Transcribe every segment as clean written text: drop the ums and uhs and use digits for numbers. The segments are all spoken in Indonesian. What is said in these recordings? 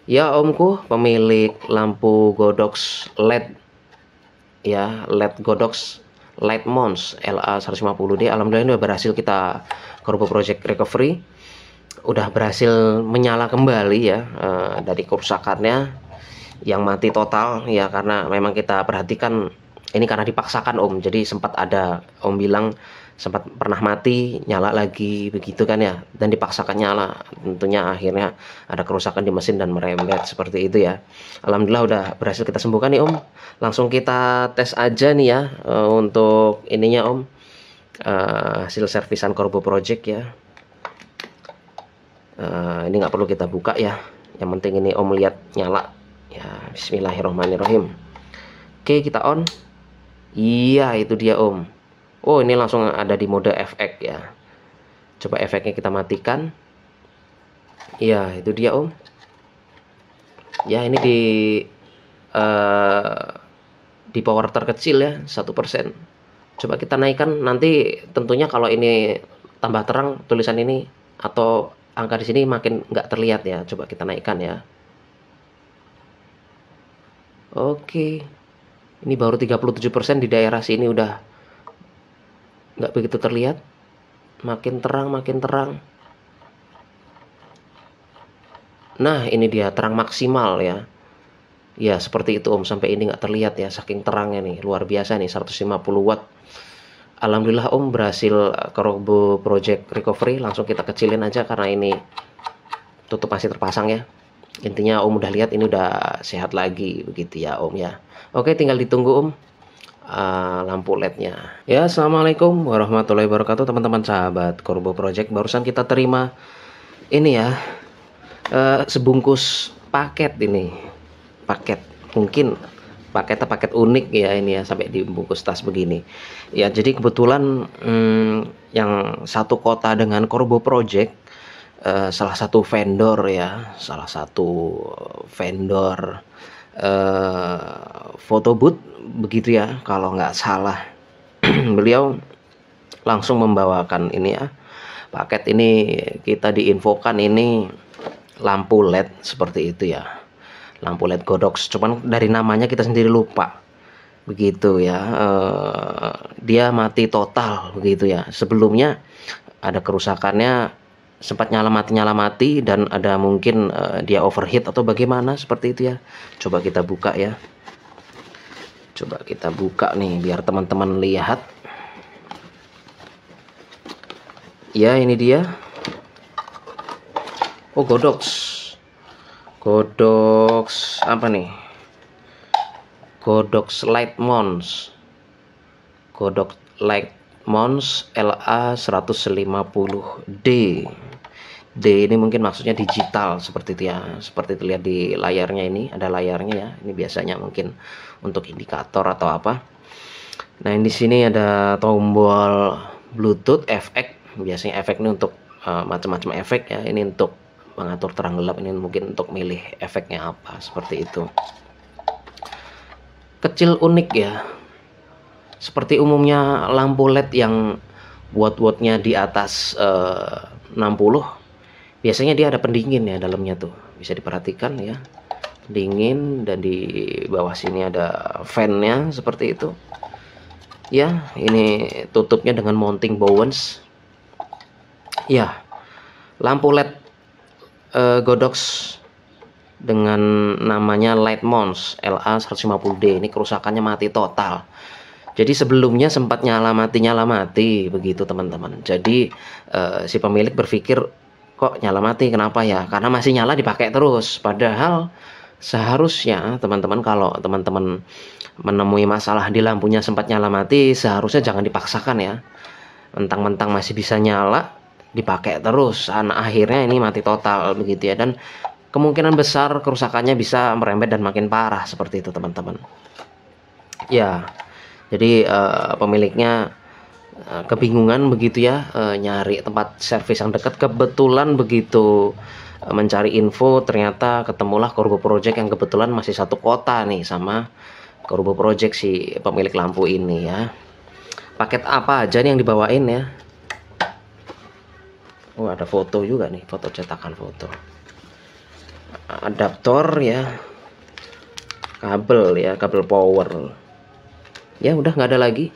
Ya omku, pemilik lampu Godox LED ya, LED Godox Light Mons LA150D. Alhamdulillah ini udah berhasil kita Corbo Project recovery. Udah berhasil menyala kembali ya, dari kerusakannya yang mati total ya, karena memang kita perhatikan ini karena dipaksakan Om. Jadi sempat ada Om bilang sempat pernah mati nyala lagi begitu kan ya, dan dipaksakan nyala, tentunya akhirnya ada kerusakan di mesin dan merembet seperti itu ya. Alhamdulillah udah berhasil kita sembuhkan nih Om. Langsung kita tes aja nih ya, untuk ininya Om, hasil servisan Corbo Project ya. Ini nggak perlu kita buka ya, yang penting ini Om lihat nyala ya. Bismillahirrahmanirrahim. Oke, kita on. Iya, itu dia Om. Oh, ini langsung ada di mode efek ya. Coba efeknya kita matikan. Iya, itu dia Om. Ya, ini di power terkecil ya, 1%. Coba kita naikkan, nanti tentunya kalau ini tambah terang tulisan ini atau angka di sini makin nggak terlihat ya. Coba kita naikkan ya. Oke, ini baru 37%, di daerah sini udah nggak begitu terlihat. Makin terang, makin terang. Nah, ini dia terang maksimal ya. Ya, seperti itu Om, sampai ini nggak terlihat ya, saking terangnya nih, luar biasa nih, 150 watt. Alhamdulillah Om berhasil Corbo Project recovery. Langsung kita kecilin aja karena ini tutup masih terpasang ya. Intinya Om udah lihat ini udah sehat lagi begitu ya Om ya. Oke, tinggal ditunggu Om, lampu LED-nya. Ya, assalamualaikum warahmatullahi wabarakatuh teman-teman sahabat Corbo Project. Barusan kita terima ini ya, sebungkus paket ini. Paket mungkin paket unik ya ini ya, sampai dibungkus tas begini ya. Jadi kebetulan yang satu kota dengan Corbo Project, salah satu vendor ya, salah satu vendor foto booth begitu ya kalau nggak salah. Beliau langsung membawakan ini ya, paket ini. Kita diinfokan ini lampu LED seperti itu ya, lampu LED Godox, cuman dari namanya kita sendiri lupa begitu ya. Dia mati total begitu ya. Sebelumnya ada kerusakannya, sempat nyala mati dan ada mungkin dia overheat atau bagaimana seperti itu ya. Coba kita buka ya, coba kita buka nih biar teman-teman lihat ya. Ini dia. Oh, Godox apa nih? Godox Light Mons. Godox Light Mons LA150D. D ini mungkin maksudnya digital seperti itu ya. Seperti terlihat di layarnya, ini ada layarnya ya. Ini biasanya mungkin untuk indikator atau apa. Nah, di sini ada tombol Bluetooth, efek. Biasanya efek ini untuk macam-macam efek ya. Ini untuk mengatur terang gelap, ini mungkin untuk milih efeknya apa seperti itu. Kecil, unik ya, seperti umumnya lampu LED yang watt-wattnya di atas 60. Biasanya dia ada pendingin ya dalamnya tuh, bisa diperhatikan ya, pendingin, dan di bawah sini ada fan-nya seperti itu ya. Ini tutupnya dengan mounting Bowens ya. Lampu LED Godox dengan namanya Light Mons LA150D ini kerusakannya mati total. Jadi sebelumnya sempat nyala mati begitu teman-teman. Jadi si pemilik berpikir, kok nyala mati, kenapa ya? Karena masih nyala dipakai terus. Padahal seharusnya teman-teman, kalau teman-teman menemui masalah di lampunya sempat nyala mati, seharusnya jangan dipaksakan ya. Mentang-mentang masih bisa nyala dipakai terus, akhirnya ini mati total begitu ya. Dan kemungkinan besar kerusakannya bisa merembet dan makin parah seperti itu teman-teman ya. Jadi pemiliknya kebingungan begitu ya, nyari tempat servis yang dekat. Kebetulan begitu mencari info, ternyata ketemulah Corbo Project yang kebetulan masih satu kota nih sama Corbo Project si pemilik lampu ini ya. Paket apa aja nih yang dibawain ya? Oh, ada foto juga nih, foto cetakan foto. adaptor ya, kabel power. Ya udah nggak ada lagi.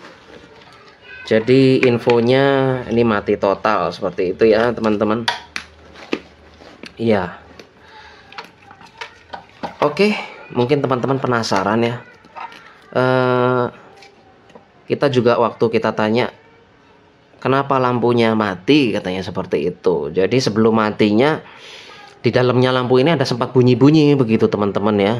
Jadi infonya ini mati total seperti itu ya teman-teman. Iya. Oke, mungkin teman-teman penasaran ya. Kita juga waktu kita tanya kenapa lampunya mati, katanya seperti itu. Jadi sebelum matinya di dalamnya lampu ini ada sempat bunyi-bunyi begitu teman-teman ya.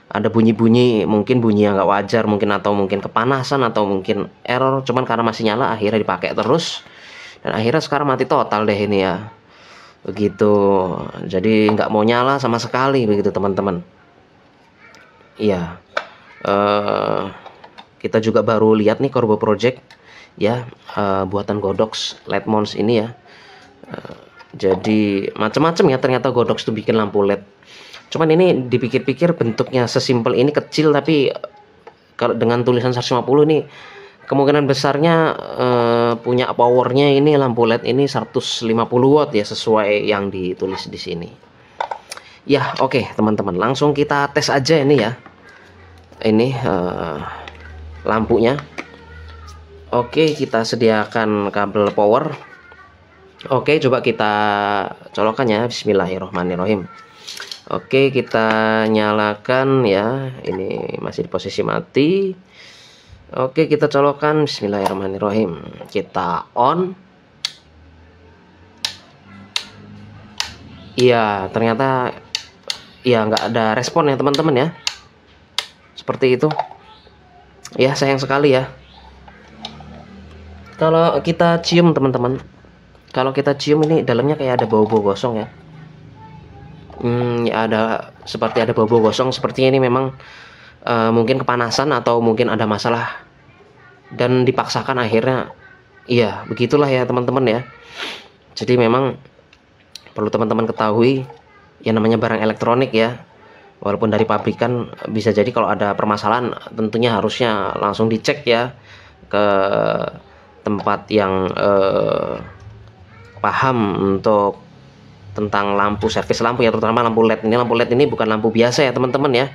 Ada bunyi-bunyi, mungkin bunyi yang nggak wajar mungkin, atau mungkin kepanasan, atau mungkin error, cuman karena masih nyala akhirnya dipakai terus, dan akhirnya sekarang mati total deh ini ya, begitu. Jadi nggak mau nyala sama sekali begitu teman-teman. Iya, kita juga baru lihat nih Corbo Project ya, buatan Godox Lightmons ini ya. Jadi macam-macam ya ternyata Godox tuh bikin lampu LED. Cuman ini dipikir-pikir bentuknya sesimpel ini, kecil, tapi kalau dengan tulisan 150 ini kemungkinan besarnya punya powernya ini lampu LED ini 150 watt ya, sesuai yang ditulis di sini. Ya oke, teman-teman, langsung kita tes aja ini ya. Ini lampunya. Oke, kita sediakan kabel power. Oke, coba kita colokkan ya. Bismillahirrohmanirrohim. Oke, kita nyalakan ya. Ini masih di posisi mati. Oke, kita colokkan. Bismillahirrahmanirrahim. Kita on. Iya, ternyata ya nggak ada respon ya teman-teman ya. Seperti itu. Ya, sayang sekali ya. Kalau kita cium teman-teman, kalau kita cium ini dalamnya kayak ada bau-bau gosong ya. Ya ada, seperti ada bau-bau gosong. Sepertinya ini memang mungkin kepanasan atau mungkin ada masalah dan dipaksakan akhirnya. Iya, begitulah ya teman-teman ya. Jadi memang perlu teman-teman ketahui yang namanya barang elektronik ya. Walaupun dari pabrikan, bisa jadi kalau ada permasalahan tentunya harusnya langsung dicek ya ke tempat yang paham untuk tentang lampu, servis lampu ya, terutama lampu LED. Ini lampu LED ini bukan lampu biasa ya teman-teman ya.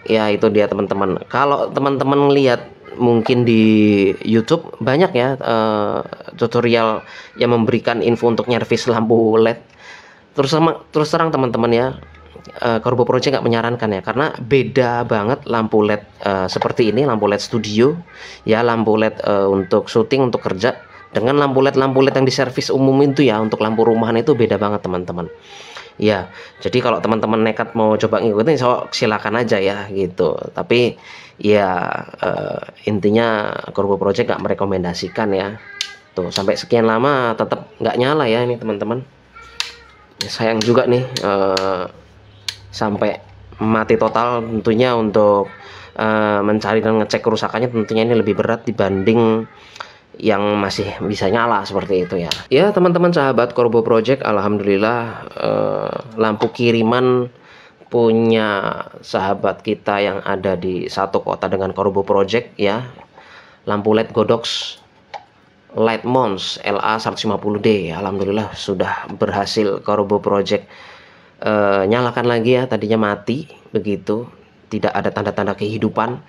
Ya itu dia teman-teman. Kalau teman-teman lihat mungkin di YouTube banyak ya tutorial yang memberikan info untuk nyervis lampu LED. Terus terang teman-teman ya, Corbo Project nggak menyarankan ya, karena beda banget lampu LED seperti ini, lampu LED studio ya, lampu LED untuk syuting, untuk kerja, dengan lampu LED yang di servis umum itu ya, untuk lampu rumahan itu beda banget teman-teman ya. Jadi kalau teman-teman nekat mau coba ngikutin, so silakan aja ya gitu. Tapi ya intinya Corbo Project nggak merekomendasikan ya. Tuh sampai sekian lama tetap nggak nyala ya ini teman-teman. Sayang juga nih sampai mati total. Tentunya untuk mencari dan ngecek kerusakannya tentunya ini lebih berat dibanding yang masih bisa nyala seperti itu ya. Ya teman-teman sahabat Corbo Project, alhamdulillah lampu kiriman punya sahabat kita yang ada di satu kota dengan Corbo Project ya, lampu LED Godox Lightmons LA 150D. Alhamdulillah sudah berhasil Corbo Project nyalakan lagi ya, tadinya mati begitu, tidak ada tanda-tanda kehidupan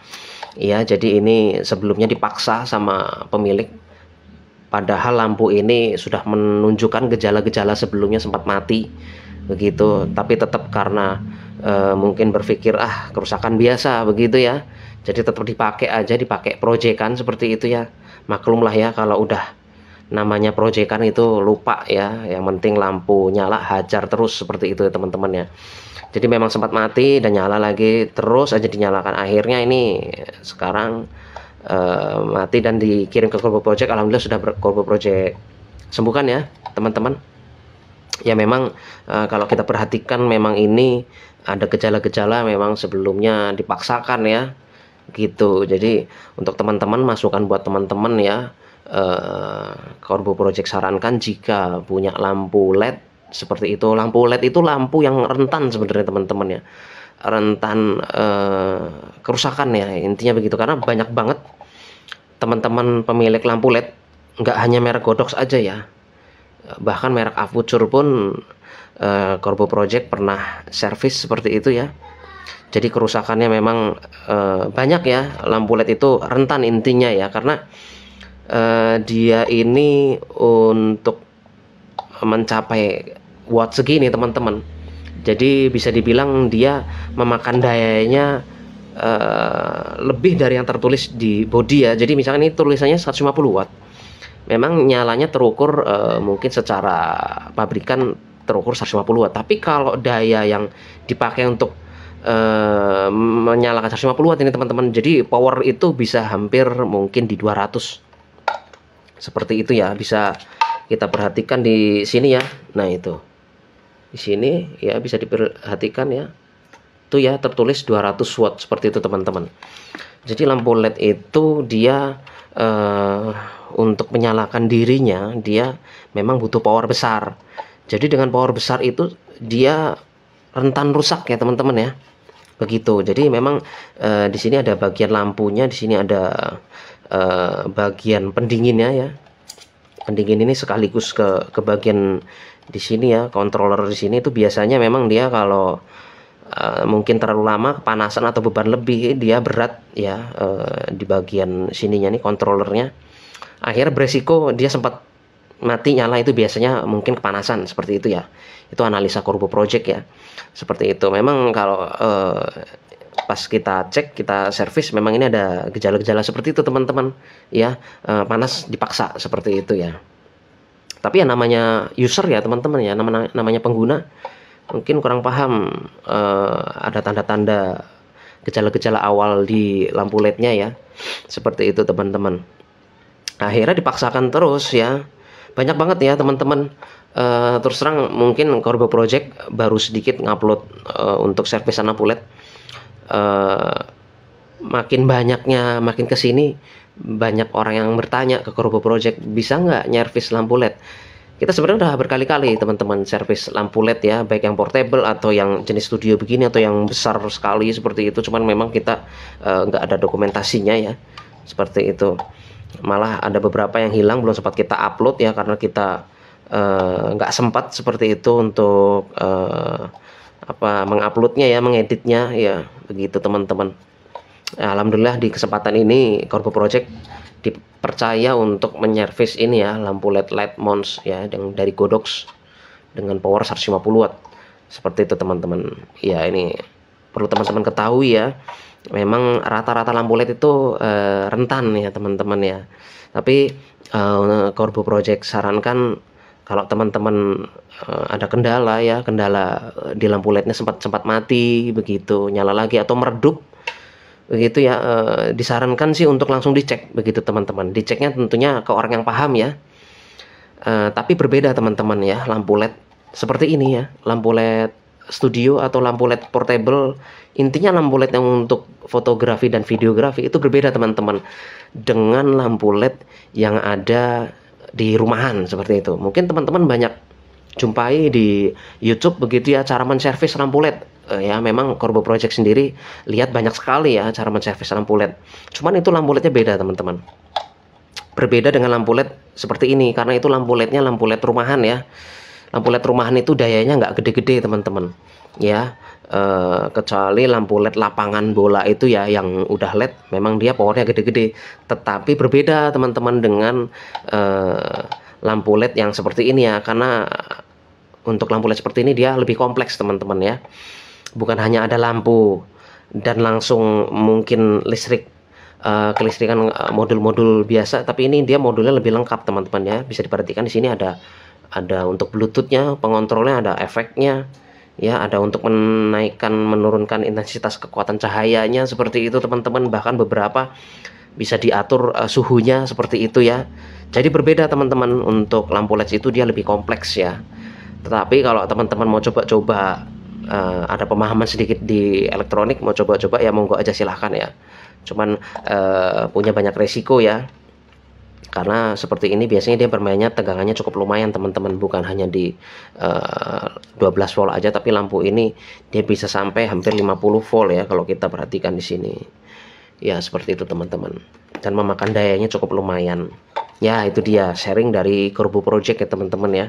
ya. Jadi ini sebelumnya dipaksa sama pemilik, padahal lampu ini sudah menunjukkan gejala-gejala sebelumnya sempat mati begitu, tapi tetap karena mungkin berpikir kerusakan biasa begitu ya, jadi tetap dipakai aja, dipakai proyekan seperti itu ya. Maklumlah ya kalau udah namanya proyekan itu lupa ya, yang penting lampu nyala hajar terus seperti itu ya teman-teman ya. Jadi memang sempat mati dan nyala lagi, terus aja dinyalakan. Akhirnya ini sekarang mati dan dikirim ke Corbo Project. Alhamdulillah sudah Corbo Project sembuhkan ya teman-teman. Ya memang kalau kita perhatikan memang ini ada gejala-gejala memang sebelumnya dipaksakan ya gitu. Jadi untuk teman-teman, masukan buat teman-teman ya, Corbo Project sarankan jika punya lampu LED seperti itu. Lampu LED itu lampu yang rentan sebenarnya teman-teman ya, rentan kerusakan ya, intinya begitu. Karena banyak banget teman-teman pemilik lampu LED, nggak hanya merek Godox aja ya, bahkan merek Avucur pun Corbo Project pernah servis seperti itu ya. Jadi kerusakannya memang banyak ya. Lampu LED itu rentan intinya ya, karena dia ini untuk mencapai watt segini teman-teman. Jadi bisa dibilang dia memakan dayanya lebih dari yang tertulis di body ya. Jadi misalkan ini tulisannya 150 watt. Memang nyalanya terukur mungkin secara pabrikan terukur 150 watt. Tapi kalau daya yang dipakai untuk menyalakan 150 watt ini teman-teman, jadi power itu bisa hampir mungkin di 200. Seperti itu ya, bisa kita perhatikan di sini ya. Nah, itu. Di sini ya bisa diperhatikan ya. Itu ya tertulis 200 watt seperti itu teman-teman. Jadi lampu LED itu dia untuk menyalakan dirinya dia memang butuh power besar. Jadi dengan power besar itu dia rentan rusak ya teman-teman ya. Begitu. Jadi memang di sini ada bagian lampunya, di sini ada bagian pendinginnya ya. Pendingin ini sekaligus ke bagian di sini ya, controller di sini itu biasanya memang dia kalau mungkin terlalu lama kepanasan atau beban lebih dia berat ya, di bagian sininya nih controllernya. Akhirnya beresiko dia sempat mati nyala, itu biasanya mungkin kepanasan seperti itu ya. Itu analisa Corbo Project ya. Seperti itu. Memang kalau pas kita cek, kita servis, memang ini ada gejala-gejala seperti itu teman-teman ya. Panas dipaksa seperti itu ya. Tapi ya namanya user ya teman-teman ya, namanya pengguna mungkin kurang paham ada tanda-tanda gejala-gejala awal di lampu LED-nya ya. Seperti itu teman-teman. Akhirnya dipaksakan terus ya. Banyak banget ya teman-teman. Terus terang mungkin Corbo Project baru sedikit ngupload untuk servis lampu LED. Makin banyaknya, makin kesini banyak orang yang bertanya ke Corbo Project, bisa nggak nyervis lampu LED. Kita sebenarnya udah berkali-kali teman-teman servis lampu LED ya, baik yang portable atau yang jenis studio begini atau yang besar sekali seperti itu. Cuman memang kita nggak ada dokumentasinya ya, seperti itu. Malah ada beberapa yang hilang belum sempat kita upload ya, karena kita nggak sempat seperti itu untuk menguploadnya ya, mengeditnya ya, begitu teman-teman. Alhamdulillah di kesempatan ini Corbo Project dipercaya untuk menyervis ini ya, lampu LED light mounts ya, yang dari Godox dengan power 150 watt seperti itu teman-teman ya. Ini perlu teman-teman ketahui ya, memang rata-rata lampu LED itu rentan ya teman-teman ya. Tapi Corbo Project sarankan kalau teman-teman ada kendala ya, kendala di lampu LED-nya sempat mati begitu, nyala lagi atau meredup begitu ya, disarankan sih untuk langsung dicek begitu teman-teman. Diceknya tentunya ke orang yang paham ya. Tapi berbeda teman-teman ya, lampu LED seperti ini ya, lampu LED studio atau lampu LED portable. Intinya lampu LED yang untuk fotografi dan videografi itu berbeda teman-teman dengan lampu LED yang ada di rumahan seperti itu. Mungkin teman-teman banyak jumpai di YouTube begitu ya, cara menservis lampu LED ya. Memang Corbo Project sendiri lihat banyak sekali ya cara menservis lampu LED. Cuman itu lampu LED-nya beda teman-teman. Berbeda dengan lampu LED seperti ini, karena itu lampu LED-nya lampu LED rumahan ya. Lampu LED rumahan itu dayanya nggak gede-gede teman-teman ya. Kecuali lampu LED lapangan bola itu ya, yang udah LED memang dia powernya gede-gede. Tetapi berbeda teman-teman dengan lampu LED yang seperti ini ya, karena untuk lampu LED seperti ini dia lebih kompleks teman-teman ya. Bukan hanya ada lampu dan langsung mungkin listrik, kelistrikan modul-modul biasa, tapi ini dia modulnya lebih lengkap teman-teman ya. Bisa diperhatikan di sini ada untuk Bluetooth-nya, pengontrolnya, ada efeknya ya, ada untuk menaikkan menurunkan intensitas kekuatan cahayanya seperti itu teman-teman. Bahkan beberapa bisa diatur suhunya seperti itu ya. Jadi berbeda teman-teman, untuk lampu LED itu dia lebih kompleks ya. Tetapi kalau teman-teman mau coba-coba, ada pemahaman sedikit di elektronik, mau coba-coba ya monggo aja silahkan ya. Cuman punya banyak resiko ya, karena seperti ini biasanya dia bermainnya tegangannya cukup lumayan teman-teman, bukan hanya di 12 volt aja, tapi lampu ini dia bisa sampai hampir 50 volt ya kalau kita perhatikan di sini ya, seperti itu teman-teman. Dan memakan dayanya cukup lumayan ya. Itu dia sharing dari Corbo Project ya teman-teman ya.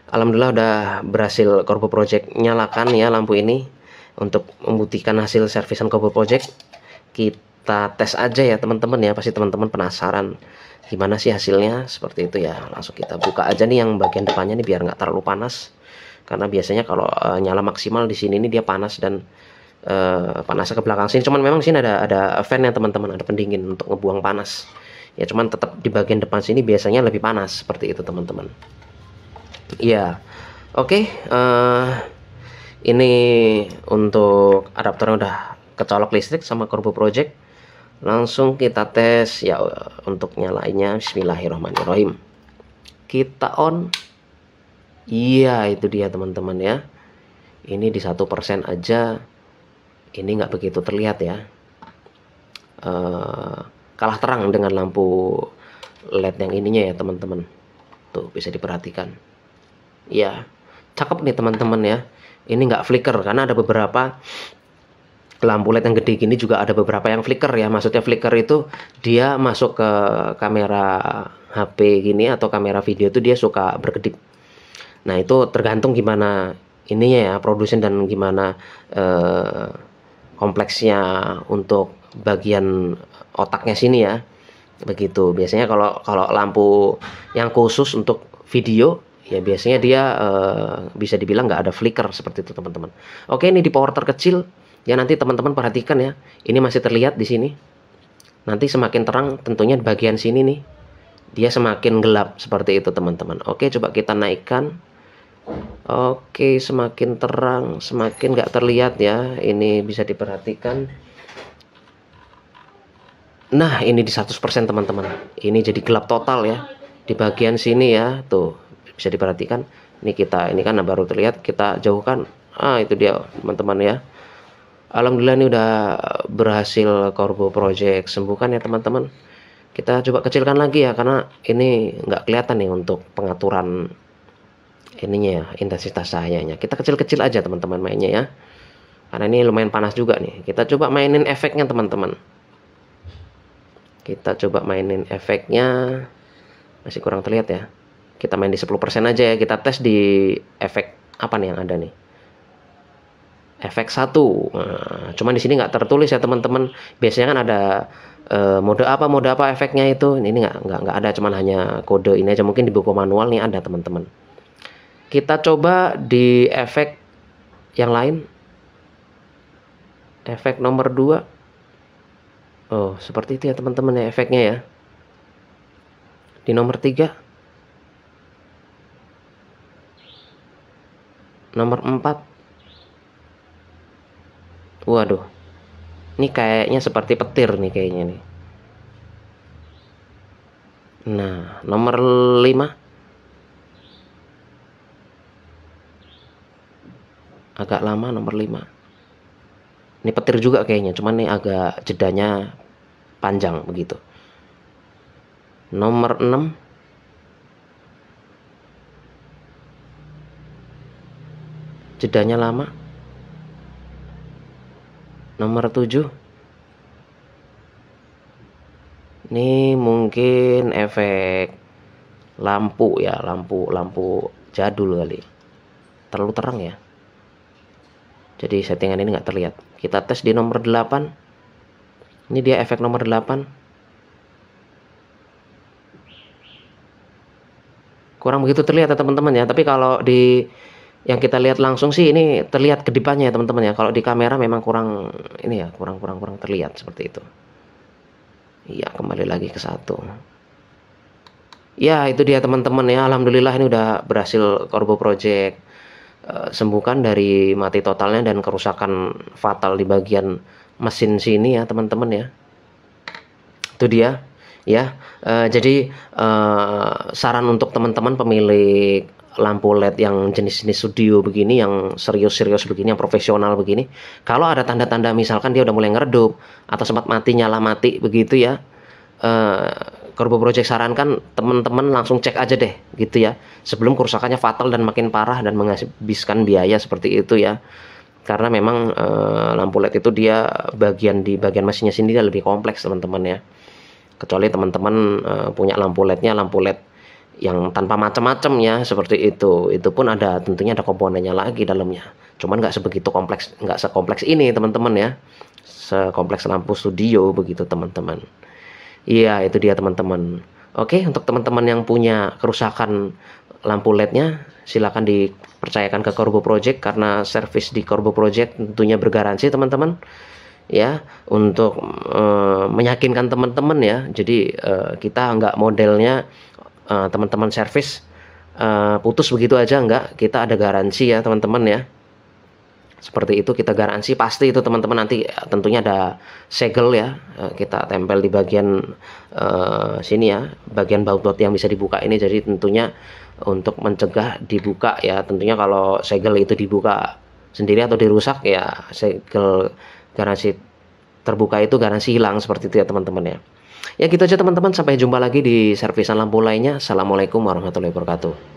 Alhamdulillah udah berhasil Corbo Project nyalakan ya lampu ini untuk membuktikan hasil servisan Corbo Project. Kita tes aja ya teman-teman ya, pasti teman-teman penasaran gimana sih hasilnya. Seperti itu ya, langsung kita buka aja nih yang bagian depannya nih biar nggak terlalu panas, karena biasanya kalau nyala maksimal di sini nih dia panas dan panasnya ke belakang sini. Cuman memang sini ada fan ya teman-teman, ada pendingin untuk ngebuang panas ya, cuman tetap di bagian depan sini biasanya lebih panas, seperti itu teman-teman. Iya, oke. Ini untuk adaptornya udah kecolok listrik sama Corbo Project. Langsung kita tes ya untuk nyalainnya. Bismillahirrahmanirrahim. Kita on. Iya, itu dia teman-teman ya. Ini di 1% aja. Ini nggak begitu terlihat ya. Kalah terang dengan lampu LED yang ininya ya teman-teman. Tuh bisa diperhatikan. Ya, cakep nih teman-teman ya. Ini nggak flicker karena ada beberapa lampu LED yang gede gini juga ada beberapa yang flicker ya. Maksudnya flicker itu dia masuk ke kamera HP gini atau kamera video itu dia suka berkedip. Nah itu tergantung gimana ininya ya, produsen, dan gimana kompleksnya untuk bagian otaknya sini ya. Begitu. Biasanya kalau lampu yang khusus untuk video ya biasanya dia bisa dibilang nggak ada flicker, seperti itu teman-teman. Oke, ini di power terkecil ya, nanti teman-teman perhatikan ya, ini masih terlihat di sini. Nanti semakin terang tentunya di bagian sini nih dia semakin gelap, seperti itu teman-teman. Oke, coba kita naikkan. Oke, semakin terang semakin nggak terlihat ya, ini bisa diperhatikan. Nah ini di 100% teman-teman, ini jadi gelap total ya di bagian sini ya, tuh bisa diperhatikan. Ini kan baru terlihat, kita jauhkan. Itu dia teman-teman ya. Alhamdulillah ini udah berhasil Corbo Project sembuhkan ya teman-teman. Kita coba kecilkan lagi ya, karena ini nggak kelihatan nih untuk pengaturan ininya ya, intensitas cahayanya. Kita kecil-kecil aja teman-teman mainnya ya, karena ini lumayan panas juga nih. Kita coba mainin efeknya teman-teman. Kita coba mainin efeknya, masih kurang terlihat ya. Kita main di 10% aja ya. Kita tes di efek apa nih yang ada nih. Efek 1. Nah, cuman di sini nggak tertulis ya teman-teman. Biasanya kan ada mode apa efeknya itu. Ini nggak ada, cuman hanya kode ini aja. Mungkin di buku manual nih ada teman-teman. Kita coba di efek yang lain. Efek nomor 2. Oh, seperti itu ya teman-teman ya efeknya ya. Di nomor 3. Nomor 4. Waduh. Ini kayaknya seperti petir nih kayaknya nih. Nah, nomor 5. Agak lama nomor 5. Ini petir juga kayaknya, cuman nih agak jedanya panjang begitu. Nomor 6. Jedanya lama. Nomor 7. Ini mungkin efek lampu ya, lampu jadul kali. Terlalu terang ya. Jadi settingan ini nggak terlihat. Kita tes di nomor 8. Ini dia efek nomor 8. Kurang begitu terlihat ya teman-teman ya. Tapi kalau di yang kita lihat langsung sih ini terlihat kedipannya ya teman-teman ya. Kalau di kamera memang kurang ini ya, kurang terlihat seperti itu. Iya, kembali lagi ke 1. Ya, itu dia teman-teman ya. Alhamdulillah ini udah berhasil Corbo Project sembuhkan dari mati totalnya dan kerusakan fatal di bagian mesin sini ya teman-teman ya. Itu dia ya. Jadi saran untuk teman-teman pemilik lampu LED yang jenis-jenis studio begini, yang serius-serius begini, yang profesional begini, kalau ada tanda-tanda misalkan dia udah mulai ngeredup atau sempat mati nyala mati begitu ya, Corbo Project sarankan teman-teman langsung cek aja deh gitu ya, sebelum kerusakannya fatal dan makin parah dan menghabiskan biaya seperti itu ya. Karena memang lampu LED itu dia di bagian mesinnya sendiri lebih kompleks teman-teman ya. Kecuali teman-teman punya lampu LED-nya lampu LED yang tanpa macam-macam ya, seperti itu pun ada, tentunya ada komponennya lagi dalamnya, cuman nggak sebegitu kompleks, nggak sekompleks ini teman-teman ya, sekompleks lampu studio begitu teman-teman. Iya, itu dia teman-teman. Oke, untuk teman-teman yang punya kerusakan lampu LED-nya, silakan dipercayakan ke Corbo Project, karena servis di Corbo Project tentunya bergaransi teman-teman ya, untuk meyakinkan teman-teman ya. Jadi kita nggak modelnya teman-teman servis putus begitu aja, nggak, kita ada garansi ya teman-teman ya. Seperti itu, kita garansi pasti itu teman-teman. Nanti tentunya ada segel ya, kita tempel di bagian sini ya, bagian baut-baut yang bisa dibuka ini. Jadi tentunya untuk mencegah dibuka ya, tentunya kalau segel itu dibuka sendiri atau dirusak ya, segel garansi terbuka itu garansi hilang, seperti itu ya teman-teman ya. Ya gitu aja teman-teman, sampai jumpa lagi di servisan lampu lainnya. Assalamualaikum warahmatullahi wabarakatuh.